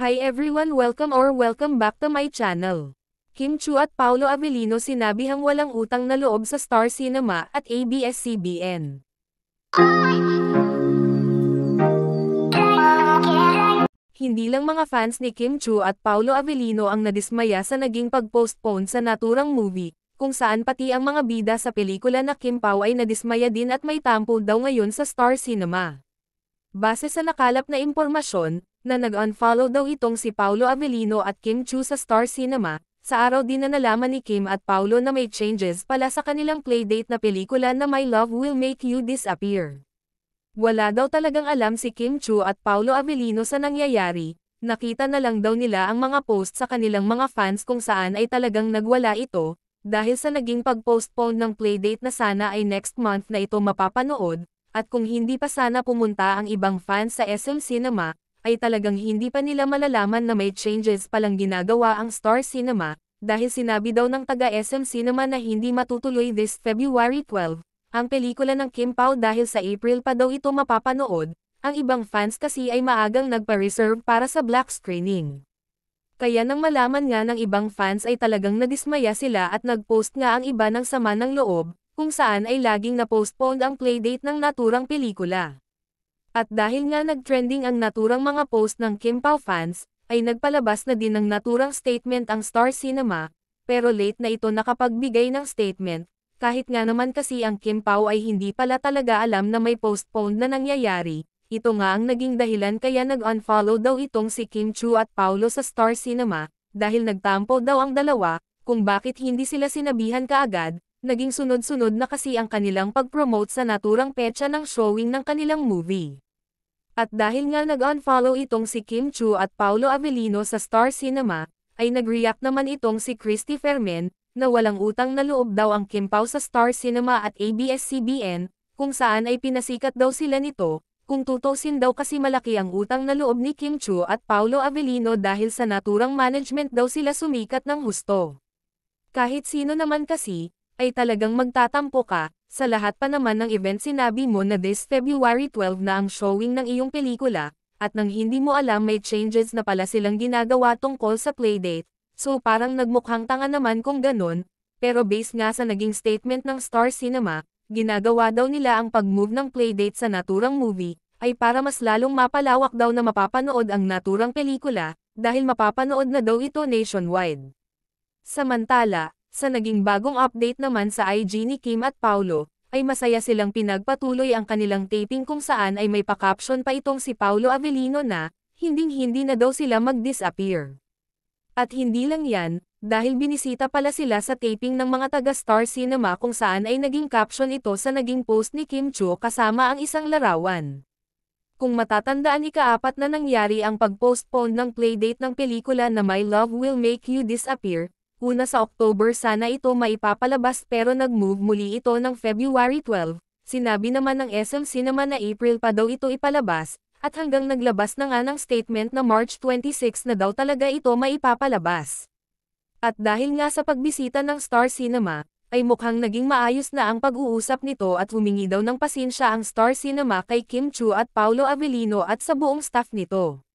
Hi everyone, welcome back to my channel. Kim Chiu at Paolo Avellino sinabihang walang utang na loob sa Star Cinema at ABS-CBN. Hindi lang mga fans ni Kim Chiu at Paolo Avellino ang nadismaya sa naging pag-postpone sa naturang movie, kung saan pati ang mga bida sa pelikula na Kim Pao ay nadismaya din at may tampo daw ngayon sa Star Cinema. Base sa nakalap na impormasyon, na nag-unfollow daw itong si Paolo Avellino at Kim Chiu sa Star Cinema, sa araw din na nalaman ni Kim at Paolo na may changes pala sa kanilang playdate na pelikula na My Love Will Make You Disappear. Wala daw talagang alam si Kim Chiu at Paolo Avellino sa nangyayari, nakita na lang daw nila ang mga post sa kanilang mga fans kung saan ay talagang nagwala ito, dahil sa naging pag-postpone ng playdate na sana ay next month na ito mapapanood, at kung hindi pa sana pumunta ang ibang fans sa SM Cinema, ay talagang hindi pa nila malalaman na may changes palang ginagawa ang Star Cinema, dahil sinabi daw ng taga-SM Cinema na hindi matutuloy this February 12, ang pelikula ng Kim Pao dahil sa April pa daw ito mapapanood, ang ibang fans kasi ay maagang nagpa-reserve para sa black screening. Kaya nang malaman nga ng ibang fans ay talagang nadismaya sila at nag-post nga ang iba ng sama ng loob, kung saan ay laging na-postpone ang playdate ng naturang pelikula. At dahil nga nag-trending ang naturang mga post ng Kim Pao fans, ay nagpalabas na din ng naturang statement ang Star Cinema, pero late na ito nakapagbigay ng statement, kahit nga naman kasi ang Kim Pao ay hindi pala talaga alam na may postpone na nangyayari, ito nga ang naging dahilan kaya nag-unfollow daw itong si Kim Chiu at Paolo sa Star Cinema, dahil nagtampo daw ang dalawa, kung bakit hindi sila sinabihan kaagad, naging sunod-sunod na kasi ang kanilang pag-promote sa naturang petsa ng showing ng kanilang movie. At dahil nga nag-unfollow itong si Kim Chiu at Paolo Avellino sa Star Cinema, ay nag-react naman itong si Christy Fermin, na walang utang na loob daw ang Kim Pao sa Star Cinema at ABS-CBN, kung saan ay pinasikat daw sila nito, kung tutusin daw kasi malaki ang utang na loob ni Kim Chiu at Paolo Avellino dahil sa naturang management daw sila sumikat ng husto. Kahit sino naman kasi, ay talagang magtatampo ka, sa lahat pa naman ng event sinabi mo na this February 12 na ang showing ng iyong pelikula, at nang hindi mo alam may changes na pala silang ginagawa tungkol sa playdate, so parang nagmukhang tanga naman kung ganun, pero based nga sa naging statement ng Star Cinema, ginagawa daw nila ang pag-move ng playdate sa naturang movie, ay para mas lalong mapalawak daw na mapapanood ang naturang pelikula, dahil mapapanood na daw ito nationwide. Samantala, sa naging bagong update naman sa IG ni Kim at Paolo, ay masaya silang pinagpatuloy ang kanilang taping kung saan ay may pa-caption pa itong si Paolo Avellino na, hinding-hindi na daw sila mag-disappear. At hindi lang yan, dahil binisita pala sila sa taping ng mga taga Star Cinema kung saan ay naging caption ito sa naging post ni Kim Chiu kasama ang isang larawan. Kung matatandaan ika-4 na nangyari ang pag-postpone ng playdate ng pelikula na My Love Will Make You Disappear, una sa October sana ito maipapalabas pero nag-move muli ito ng February 12, sinabi naman ng SM Cinema na April pa daw ito ipalabas, at hanggang naglabas na nga ng statement na March 26 na daw talaga ito maipapalabas. At dahil nga sa pagbisita ng Star Cinema, ay mukhang naging maayos na ang pag-uusap nito at humingi daw ng pasensya ang Star Cinema kay Kim Chiu at Paolo Avellino at sa buong staff nito.